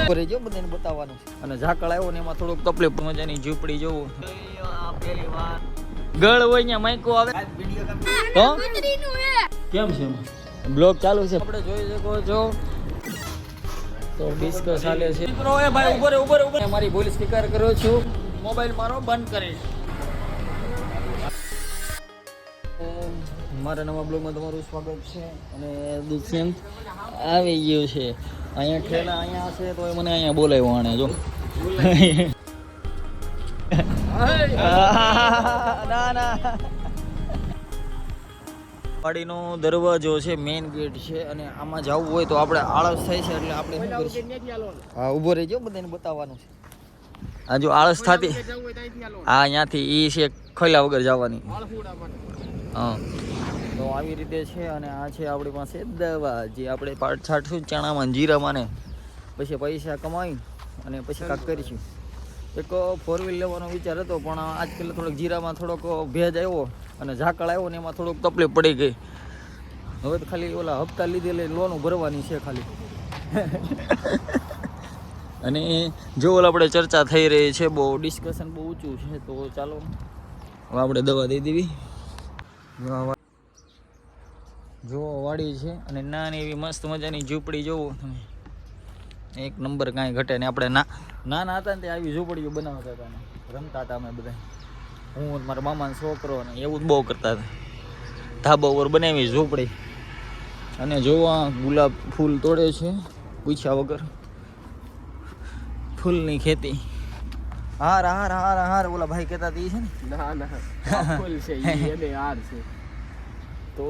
કરે જો બધાને બતાવવાનું છે. અને ઝાકળ આવ્યો ને એમાં થોડુંક તકલીફ મજાની ઝૂંપડી જોવું. પહેલી વાર ગળ હોય ને માઈકો આવે તો કેમ છે એમાં બ્લોગ ચાલુ છે આપણે જોઈ શકો છો. તો ડિસ્કસ ચાલે છે મિત્રો. એ ભાઈ ઉભો રે મારી ભૂલ સ્વીકાર કરું છું. મોબાઈલ મારો બંધ કરે. મારા નવા બ્લોગમાં તમારું સ્વાગત છે. અને દુષ્યંત આવી ગયું છે. અહીંયા ઠેલા અહીંયા છે તો મને અહીંયા બોલાવ્યો આણે જો. ના વાડીનો દરવાજો છે, મેઇન ગેટ છે. અને આમાં જવું હોય તો આપણે આળસ થાય છે એટલે આપણે શું કરીશું? હા ઊભો રહેજો બધાને બતાવવાનું છે. આ જો આળસ થતી હા અહીંયાથી ઈ છે ખોલ્યા વગર જવાની. હા તો આવી રીતે છે. અને આ છે આપણી પાસે દવા જે આપણે પાટ છાંટશું ચણામાં જીરામાં ને પછી પૈસા કમાઈ અને પછી કાંક કરીશું. એક 4 વ્હીલ લેવાનો વિચાર હતો પણ આજકાલ થોડોક જીરામાં થોડોક ભેજ આવ્યો અને ઝાકળ આવ્યો ને એમાં થોડોક તકલીફ પડી ગઈ. હવે તો ખાલી ઓલા હપ્તા લીધેલી લોન ભરવાની છે ખાલી. અને જો ઓલા આપણે ચર્ચા થઈ રહી છે, બહુ ડિસ્કશન બહુ ઊંચું છે. તો ચાલો હવે આપણે દવા દઈ દેવી. જો વાડી છે અને નાની એવી મસ્ત મજાની ઝૂંપડી જોવો તમે. એક નંબર કાંઈ ઘટે ને. આપણે નાના હતા ને તે આવી ઝૂંપડીઓ બનાવતા હતા ને રમતા હતા અમે બધા. હું મારા મામાનો છોકરો ને એવું જ બહુ કરતા હતા. ધાબા ઉપર બનાવી ઝૂંપડી. અને જોવા ગુલાબ ફૂલ તોડે છે પૂછ્યા વગર. ફૂલની ખેતી. હાર ઓલા ભાઈ કહેતા હતા છે ને. ના ફૂલ છે એને હાર છે. તો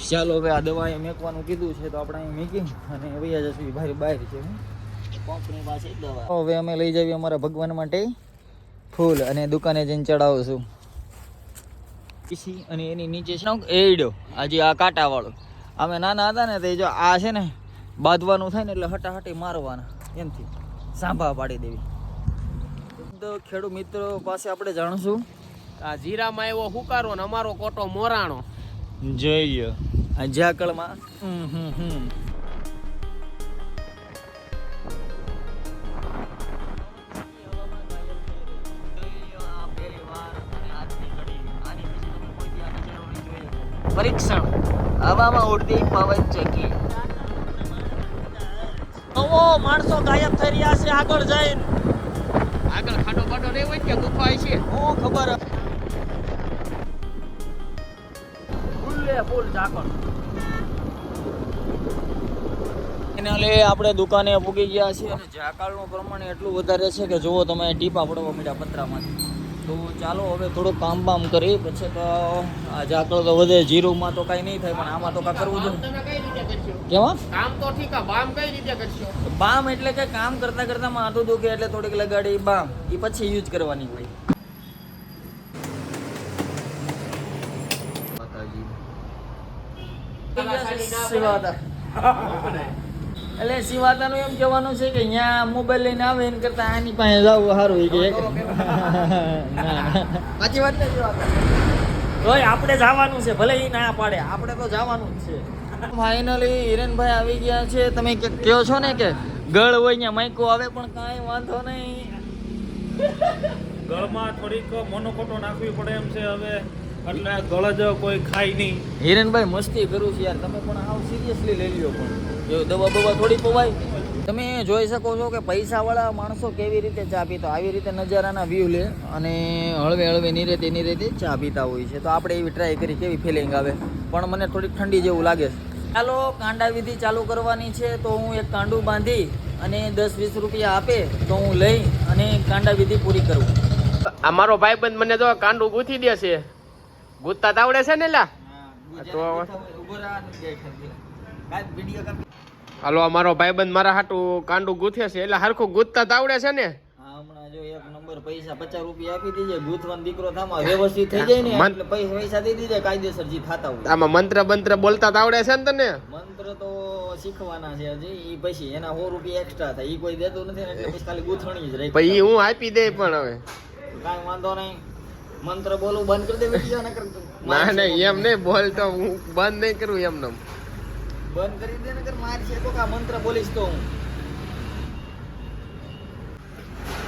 ચાલો હવે આ દવા એ મેકવાનું કીધું છે તો આપણે અહીં મેકી અને વૈયા જશું. ભાઈ બહાર છે પંપની પાસે દવા. હવે અમે લઈ જઈએ અમારા ભગવાન માટે ફૂલ અને દુકાને જઈને ચડાવશું. અને એની નીચે છે એડો આજે આ કાંટાવાળો. અમે નાના હતા ને તે જો આ છે ને બાંધવાનું થાય ને એટલે હટાહટી મારવાના એમથી સાંભા પાડી દેવી. તો ખેડૂત મિત્રો પાસે આપણે જાણશું. આ જીરામાં એવો હુકારો ને અમારો કોટો મોરાણો જોઈએ આ ઝાકળમાં. પરીક્ષણ હવામાં ઉડતી પવન ચક્કી. માણસો ગાયબ થઈ રહ્યા છે આગળ જઈને. આગળ ખાડો બાડો નહીં હોય કે ગુફા છે હું ખબર ફૂલ ઝાકળ. એને આપણે દુકાને પૂગી ગયા છીએ અને ઝાકળનું પ્રમાણ એટલું વધારે છે કે જુઓ તમે ટીપા પડવા મળ્યા પતરામાંથી. તો ચાલો હવે થોડું કામ બામ કરી પછી તો આ ઝાકળ તો વધે. જીરુમાં તો કાંઈ નહીં થાય પણ આમાં તો કાંઈ કરવું જોઈએ. કેવા કામ તો ઠીક બામ કઈ રીતે કરશો? બામ એટલે કે કામ કરતા કરતા માથું દુખે એટલે થોડીક લગાડી બામ એ પછી યુઝ કરવાની હોય. એટલે સિવાતાનું એમ કહેવાનું છે કે અહીંયા મોબાઈલ લઈને આવે એને કરતા આની પાસે જવું સારું હોય કે સાચી વાત ને. તોય આપણે જવાનું છે ભલે એ ના પાડે આપણે તો જવાનું જ છે. ફાઇનલી હિરેનભાઈ આવી ગયા છે. તમે કહો છો ને કે ગળ હોય ને માઈકો આવે પણ કાંઈ વાંધો નહીં. ગળમાં થોડીક મોનોકોટો નાખવી પડે એમ છે હવે એટલે ગળ જ કોઈ ખાય નહીં. હિરેનભાઈ મસ્તી કરું છું યાર. તમે પણ આવ સિરિયસલી લઈ લ્યો. પણ જો દવા બવા થોડી પવાય. તમે જોઈ શકો છો કે પૈસાવાળા માણસો કેવી રીતે ચા પીતા આવી રીતે નજારાના વ્યૂ લે અને હળવે નિરેતે ચા પીતા હોય છે. તો આપણે એવી ટ્રાય કરી કેવી ફિલિંગ આવે. પણ મને થોડીક ઠંડી જેવું લાગે છે. ચાલો કાંડા વિધિ ચાલુ કરવાની છે. તો હું એક કાંડું બાંધી અને 10-20 રૂપિયા આપે તો હું લઈ અને કાંડા વિધિ પૂરી કરું. આ મારો ભાઈબંધ મને જો કાંડું ગૂંથી દે છે. ગૂંથતા આવડે છે ને લા? તો હાલો અમારો ભાઈબંધ મારા હાટું કાંડું ગૂંથે છે એટલે હરખું ગૂંથતા આવડે છે ને? હમણાં જો એક નંબર પૈસા 50 રૂપિયા આપી દીજે ગૂંથવાનો દીકરો થામાં વ્યવસ્થિત થઈ જાય ને એટલે પૈસા દઈ દીજે કાયદેસર જી થાતા હોય. આમાં મંત્ર બોલતા આવડે છે ને તને? મંત્ર તો શીખવાના છે હજી. ઈ પછી એના 100 રૂપિયા એક્સ્ટ્રા થાય. ઈ કોઈ દેતું નથી ને એટલે પછી ખાલી ગૂંથણી જ રહી. પછી હું આપી દે પણ હવે કાંઈ વાંધો નહીં. મંત્ર બોલું બંધ કરી દે વિડિયો ન કર. ના એમ નહીં બોલતો હું બંધ નહીં કરું એમને. બંધ કરી દે નકર માર છે તો કા મંત્ર બોલીશ તો હું.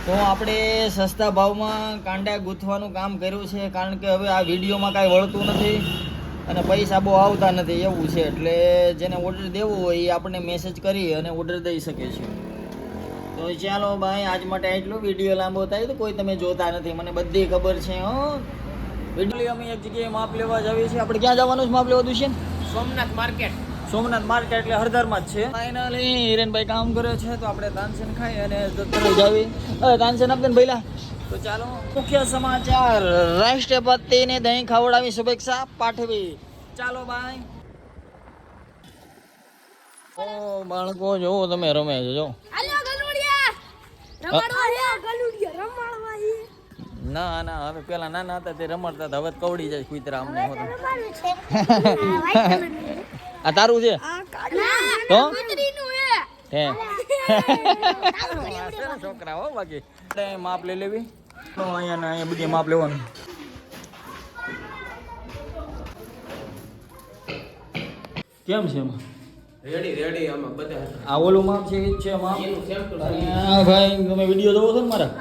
તો આપણે સસ્તા ભાવમાં કાંડા ગૂંથવાનું કામ કર્યું છે, કારણ કે હવે આ વિડીયોમાં કાંઈ વળતું નથી અને પૈસા બહુ આવતા નથી એવું છે. એટલે જેને ઓર્ડર દેવો હોય એ આપણને મેસેજ કરી અને ઓર્ડર દઈ શકે છે. તો ચાલો ભાઈ, આજ માટે એટલું. વિડીયો લાંબો થાય તો કોઈ તમે જોતા નથી, મને બધી ખબર છે. વિડીયો અમે એક જગ્યાએ માપ લેવા જઈએ છીએ. આપણે ક્યાં જવાનું છે માપ લેવા દુષ્યંત? સોમનાથ માર્કેટ. સોમનાથ માર્કેટ એટલે હરદરમાં જ છે. ફાઇનલી હિરેનભાઈ કામ કરે છે તો આપણે તાનસેન ખાઈ અને તરત જાવી. તાનસેન આપને ભઈલા. તો ચાલો, મુખ્ય સમાચાર. રાષ્ટ્રપતિને દહીં ખવડાવી શુભેચ્છા પાઠવી. ચાલો ભાઈ. ઓ બાળકો જોવો તમે રમે છે જો. ના ના, હવે પેલા નાના હતા તે રમડતા હતા, હવે કવડી જાય કુતરા અમને. આ તારું છે તો હે છોકરા હો. બાકી માપ લઈ લેવી. અહીંયા બધી માપ લેવાનું. કેમ છે એમાં? રેડી આમાં બધા. આ ઓલું માપ છે ઈ જ છે માપ. હા ભાઈ, તમે વિડીયો જોવો છો ને મારા?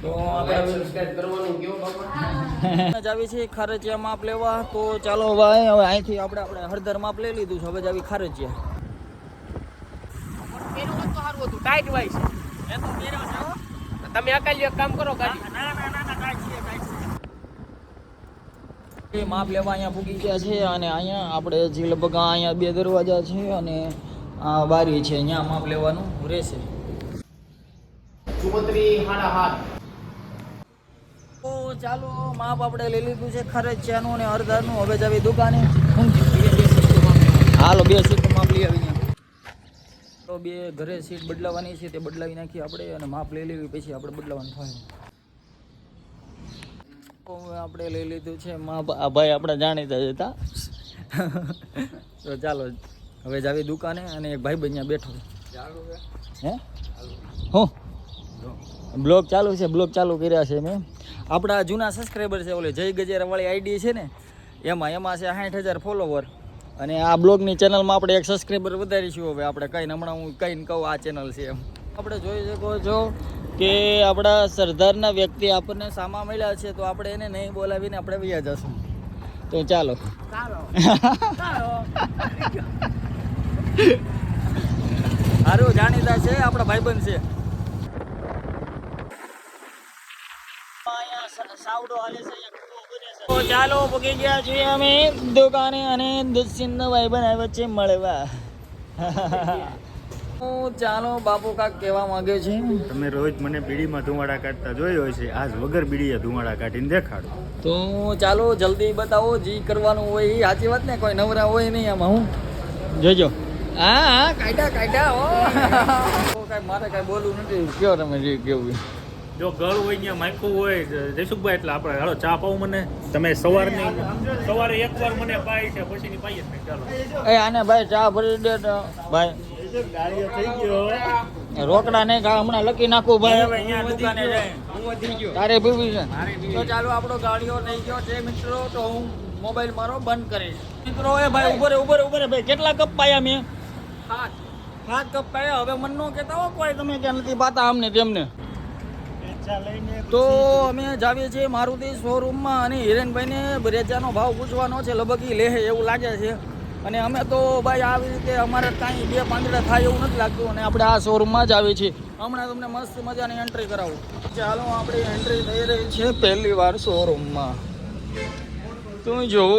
તો આપણે સબસ્ક્રાઇબ કરવાનું કેવો બાપા. જાવી છે ખારચિયા માપ લેવા. તો ચાલો ભાઈ, હવે અહીંથી આપણે હળદર માપ લઈ લીધું છે, હવે જાવી ખારચિયા. પેલું તો સારું હતું, ટાઈટ વાય છે. એ તો પહેર્યો છે હો. તમે અકાલી એક કામ કરો ગાડી. ના ટાઈટ છે. એ માપ લેવા અહીંયા પૂગી ગયા છે અને અહીંયા આપણે જે લગભગ અહીંયા 2 દરવાજા છે અને આ બારી છે, અહીંયા માપ લેવાનું રહેશે. 34.5. તો ચાલો, માપ આપણે લઈ લીધું છે ખરચિયાનું અને હળદરનું. હવે જાવી દુકાને. હાલો 2 સીટ માપ લઈ આવી. તો 2 ઘરે સીટ બદલાવાની છે, તે બદલાવી નાખી આપણે અને માપ લઈ લેવી, પછી આપણે બદલાવાનું થાય. તો આપણે લઈ લીધું છે માપ. આ ભાઈ આપણા જાણીતા જ હતા. તો ચાલો હવે જાવી દુકાને અને એક ભાઈ અહીંયા બેઠો. હે હું બ્લોગ ચાલુ છે, બ્લોગ ચાલુ કર્યા છે મેં. આપણા જૂના સબસ્ક્રાઈબર છે, ઓલે જય ગજેરાવાળી આઈડી છે ને, એમાં છે 60,000 ફોલોવર. અને આ બ્લોગની ચેનલમાં આપણે 1 સબસ્ક્રાઈબર વધારીશું. હવે આપણે કંઈ હમણાં હું કંઈ કહું આ ચેનલ છે એમ. આપણે જોઈ શકો છો કે આપણા સરદારના વ્યક્તિ આપણને સામા મળ્યા છે, તો આપણે એને નહીં બોલાવીને આપણે વયા જશું. તો ચાલો સારું, જાણીતા છે, આપણા ભાઈબંધ છે. તો ચાલો પગી ગયા છીએ અમે દુકાને અને દુષ્યંતનો ભાઈબંધ આવ્યો છે મળવા. ચાલો, બાપુ કાક કહેવા માંગે છે. તમે રોજ મને બીડીમાં ધુમાડા કાઢતા જોયો છે, આજ વગર બીડીએ ધુમાડા કાઢીને દેખાડો. તો ચાલો જલ્દી બતાવો, જે કરવાનું હોય એ. સાચી વાત ને, કોઈ નવરા હોય નહીં આમાં. હું જોજો. હા કાઢ્યા હો. કાંઈ મારે કાંઈ બોલવું નથી. કયો તમે જે કેવું. જો ગળ હોય ત્યાં માયકું હોય જયસુખભાઈ, એટલે આપણે હાલો ચા પાવું મને. તમે સવારે એકવાર મને પાઈ છે, પછી ની પાઈ જ નહીં. ચાલો એ આને ભાઈ ચા ભરી દે તો ભાઈ. ગાડીઓ થઈ ગયો. રોકડા નહીં ખા, હમણાં લખી નાખું ભાઈ. દુકાને જાય તારે પીવી છે. તો ચાલો, આપણો ગાડીઓ થઈ ગયો છે મિત્રો. તો હું મોબાઈલ મારો બંધ કરીશ મિત્રો. એ ભાઈ ઉભો રે ભાઈ. કેટલા કપ પાયા મેં? 7 કપ પાયા. હવે મન નો કહેતા હો કોઈ તમે કે નથી પાતા અમને તેમને. તો અમે જાવીએ છીએ મારુતિ શોરૂમમાં અને હિરેનભાઈને બરેજાનો ભાવ પૂછવાનો છે. લગભગ ઈ લેહે એવું લાગે છે. અને અમે તો ભાઈ આવી રીતે અમારે કાંઈ 2 પાંદડા થાય એવું નથી લાગતું. અને આપણે આ શોરૂમમાં જ આવીએ છીએ. હમણાં તમને મસ્ત મજાની એન્ટ્રી કરાવું. ચાલો, આપણી એન્ટ્રી થઈ રહી છે પહેલી વાર શોરૂમમાં. તો જોવો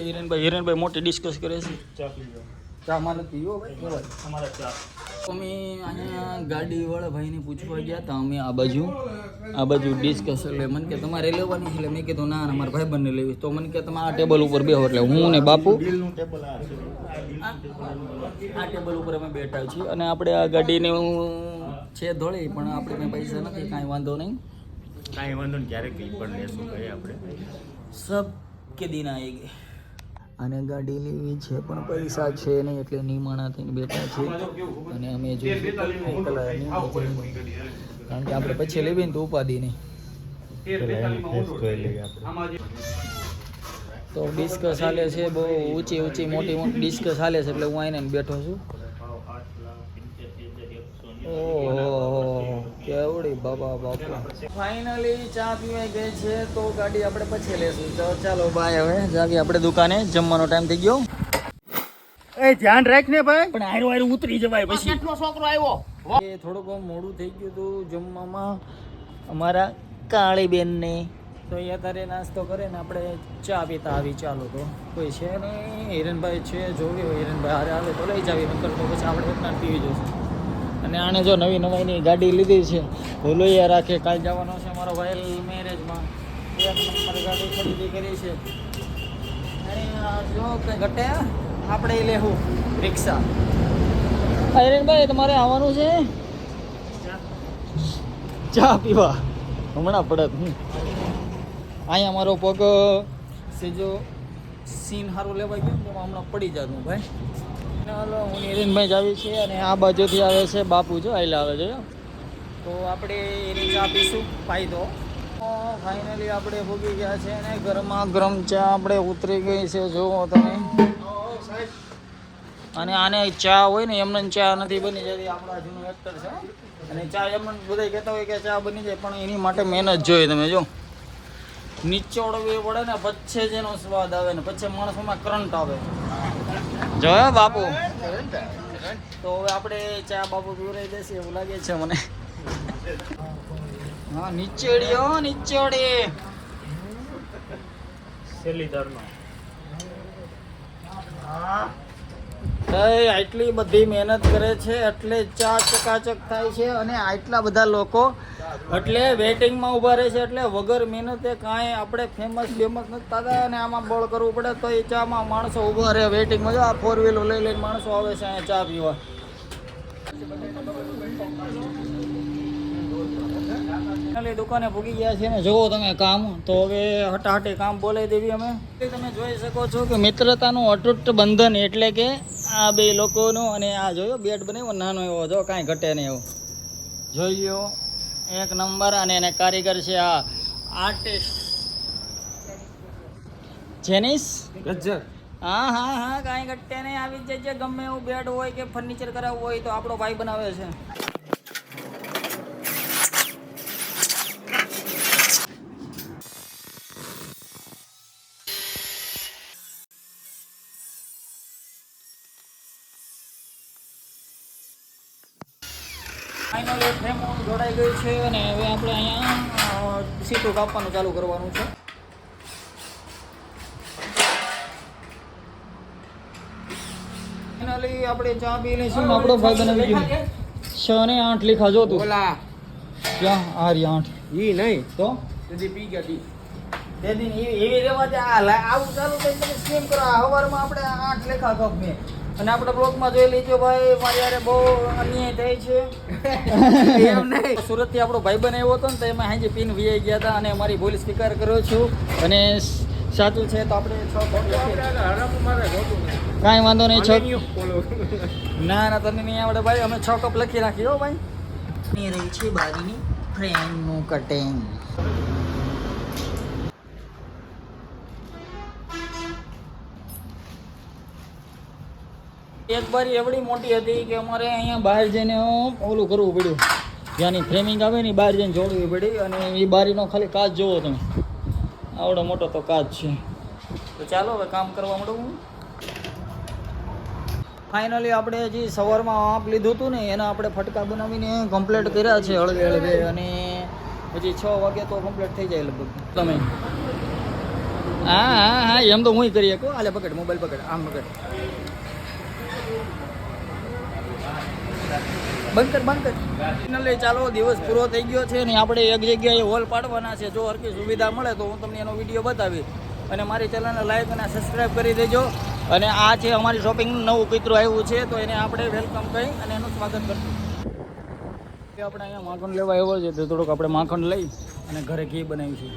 હિરેનભાઈ મોટી ડિસ્કસ કરે છે. ચા માં નથી પીવો ભાઈ. અમે અહીંયા ગાડીવાળા ભાઈને પૂછવા ગયા હતા. અમે આ બાજુ ડિસ્કસ. એટલે મને કે તમારે લેવાની છે. એટલે મેં કીધું ના, મારા ભાઈબંધને લેવી. તો મને કે તમે આ ટેબલ ઉપર બેહો. એટલે હું ને બાપુ આ ટેબલ ઉપર અમે બેઠા છીએ. અને આપણે આ ગાડીને છે ધોળી, પણ આપણે કંઈ પૈસા નથી. કાંઈ વાંધો નહીં. ક્યારેક કંઈ પણ લેશું ભાઈ આપણે. સબ કે દિન આએંગે. અને ગાડી લેવી છે પણ પૈસા છે નહીં, એટલે નિમાણા થઈને બેઠા છે. અને અમે જોઈશું કારણ કે આપણે પછી લેવી ને તો ઉપાધિ નહીં. તો ડિસ્કસ હાલે છે, બહુ ઊંચી મોટી ડિસ્કસ હાલે છે. એટલે હું આવીને બેઠો છું. ઓહો કેવડી બાબા બાપા. ફાઇનલી ચા પીવાઈ ગઈ છે તો ગાડી આપણે પછી લેશું. તો ચાલો બાય, હવે જાવી આપણે દુકાને, જમવાનો ટાઈમ થઈ ગયો. એ ધ્યાન રાખ ને ભાઈ, પણ હારું હારું ઉતરી જવાય પછી. કેટલો છોકરો આવ્યો એ થોડુંક મોડું થઈ ગયું હતું જમવામાં અમારા કાળી બેનને, તો એ અત્યારે નાસ્તો કરે ને આપણે ચા પીતા આવી. ચાલો તો કોઈ છે નહીં, હિરણભાઈ છે, જોવી હોય હિરણભાઈ હારે આવે તો લઈ જાવી, નકર તો પછી આપણે એકલા પીવી જશું. અને આને જો નવી નવાઈની ગાડી લીધી છે તો લોહીયા રાખે. કાલ જવાનો છે મારો ભાઈ મેરેજમાં, એક નંબર ગાડી ખરીદી કરી છે. અને જો કંઈ ઘટે આપણે લેવું રિક્ષા. હિરણભાઈ તમારે આવવાનું છે ચા પીવા? હમણાં પડત અહીંયા મારો પગ સીજો સીન સારું લેવા ગયો તો હમણાં પડી જતું ભાઈ. ચાલો હું હિરેનભાઈ જ આવી છે અને આ બાજુથી આવે છે બાપુ, જો આયલા આવે છે. તો આપણે એની ચા પીશું ફાયદો. ફાઇનલી આપણે ભૂગી ગયા છે અને ગરમા ગરમ ચા આપણે ઉતરી ગઈ છે, જુઓ તમે. અને આને ચા હોય ને એમને ચા નથી બની જતી. આપણા જૂનું એક્ટર છે અને ચા એમને બધા કહેતા હોય કે ચા બની જાય, પણ એની માટે મહેનત જોઈએ. તમે જો નીચોડવી પડે ને પછી જેનો સ્વાદ આવે ને પછી માણસોમાં કરંટ આવે. જોયો બાપુ? તો હવે આપણે ચા બાપુ પીવડાવી દેશે એવું લાગે છે મને. હા નીચેડીઓ નીચેડી શેલીદારનો આટલી બધી મહેનત કરે છે એટલે ચા ચકાચક થાય છે. અને આટલા બધા લોકો એટલે વેટિંગમાં ઊભા રહે છે, એટલે વગર મહેનતે કાંઈ આપણે ફેમસ નથી થતા. અને આમાં બળ કરવું પડે તો એ ચામાં માણસો ઊભા રહે વેટિંગમાં. જો આ 4 વ્હીલર લઈ લઈને માણસો આવે છે અહીંયા ચા પીવા. દુકાને ભૂગી ગયા છે ને જુઓ તમે કામ. તો હવે હટાહટી કામ બોલાવી દેવી અમે. તમે જોઈ શકો છો કે મિત્રતાનું અતૂટ બંધન એટલે કે આ બે લોકોનું. અને આ જોયો બેડ બનાવ્યો નાનો એવો, જો કાંઈ ઘટે નહીં એવો, જોઈ લ્યો એક નંબર. અને એને કારીગર છે આ આર્ટિસ્ટ જેનિસ. હા હા હા કાંઈ ઘટે નહીં, આવી જ જજે. ગમે એવું બેડ હોય કે ફર્નિચર કરાવવું હોય તો આપણો ભાઈ બનાવે છે. ફાઇનલી ફ્રેમ જોડાઈ ગઈ છે અને હવે આપણે અહીંયા સીટું કાપવાનું ચાલુ કરવાનું છે. ફાઇનલી આપણે ચા પી લઈશું. આપણો ભાઈ બનાવી ગયો 6 ને 8 લીખા જો તું. ક્યાં આ રી 8 ઈ નહીં તો પી ગયા દી દેદી એવી રેવા દે. આવું ચાલુ થઈ તમે સ્કેમ કરો. સવારમાં આપણે 8 લેખા કપ મેં અને આપણે બ્લોગમાં જોઈ લીધો ભાઈ મારી યારે બહુ અન્યાય થાય છે. એમ નહીં, સુરતથી આપણો ભાઈ બનાવ્યો હતો ને તો એમાં હાજી પીન વીઆઈ ગયા હતા અને મારી ભૂલ સ્વીકાર કર્યો છું. અને સાચું છે તો આપણે 6 કપ કાંઈ વાંધો નહીં. 6 ના ના તને નહીં આવડે ભાઈ, અમે 6 કપ લખી રાખી હો ભાઈ. રહી છે બારીની ફ્રેમનું કટિંગ. એક બારી એવડી મોટી હતી કે અમારે અહીંયા બહાર જઈને ઓલું કરવું પડ્યું, જ્યાંની ફ્રેમિંગ આવે ને બહાર જઈને જોડવી પડી. અને એ બારીનો ખાલી કાચ જોવો તમે, આવડો મોટો તો કાચ છે. તો ચાલો હવે કામ કરવા માંડું. ફાઇનલી આપણે હજી સવારમાં આપ લીધું હતું ને એના આપણે ફટકા બનાવીને કમ્પ્લીટ કર્યા છે હળવે હળવે. અને હજી 6 વાગે તો કમ્પ્લીટ થઈ જાય લગભગ. તમે હા હા હા એમ તો હું કરી શકું. હાલે પકડ, મોબાઈલ પકડ, આમ પકડ, બંધ કર બંધ કર. ફાઇનલી ચાલો દિવસ પૂરો થઈ ગયો છે ને આપણે એક જગ્યાએ હોલ પાડવાના છે. જો હરકી સુવિધા મળે તો હું તમને એનો વિડીયો બતાવીશ. અને મારી ચેનલને લાઈક અને સબસ્ક્રાઈબ કરી દેજો. અને આ છે અમારી શોપિંગનું નવું કૂતરું આવ્યું છે તો એને આપણે વેલકમ કહી અને એનું સ્વાગત કરશું. આપણે અહીંયા માખણ લેવા આવ્યો છે તો થોડુંક આપણે માખણ લઈ અને ઘરે ઘી બનાવીશું.